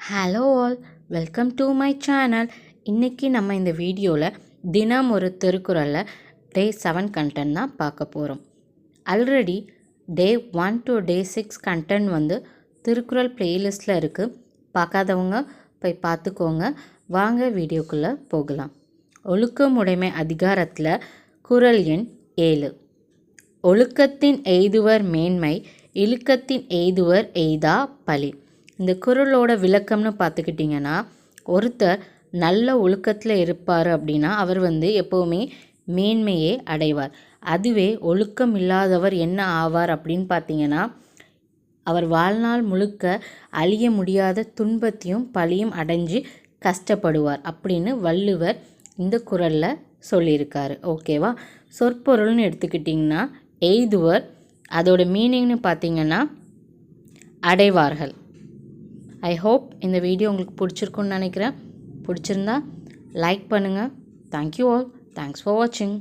Hello all, welcome to my channel. இன்றைக்கி நம்ம இந்த வீடியோவில் தினம் ஒரு திருக்குறளில் டே 7 கண்டென்ட் தான் பார்க்க போகிறோம். Already day 1 to day 6 content வந்து திருக்குறள் பிளேலிஸ்ட்டில் இருக்குது. பார்க்காதவங்க போய் பார்த்துக்கோங்க. வாங்க வீடியோக்குள்ளே போகலாம். ஒழுக்கமுடைமை அதிகாரத்தில் குறள் எண் 7. ஒழுக்கத்தின் எய்துவர் மேன்மை, இழுக்கத்தின் எய்துவர் எய்தா பழி. இந்த குறளோட விளக்கம்னு பார்த்துக்கிட்டிங்கன்னா, ஒருத்தர் நல்ல ஒழுக்கத்தில் இருப்பார் அப்படின்னா அவர் வந்து எப்போவுமே மேன்மையே அடைவார். அதுவே ஒழுக்கம் இல்லாதவர் என்ன ஆவார் அப்படின்னு பார்த்தீங்கன்னா, அவர் வாழ்நாள் முழுக்க அழிய முடியாத துன்பத்தையும் பழியும் அடைஞ்சு கஷ்டப்படுவார் அப்படின்னு வள்ளுவர் இந்த குறளில் சொல்லியிருக்காரு. ஓகேவா? சொற்பொருள்னு எடுத்துக்கிட்டிங்கன்னா எய்துவர், அதோட மீனிங்னு பார்த்தீங்கன்னா அடைவார்கள். ஐ ஹோப் இந்த வீடியோ உங்களுக்கு பிடிச்சிருக்குன்னு நினைக்கிறேன். பிடிச்சிருந்தா லைக் பண்ணுங்கள். Thank you all. தேங்க்ஸ் ஃபார் வாட்சிங்.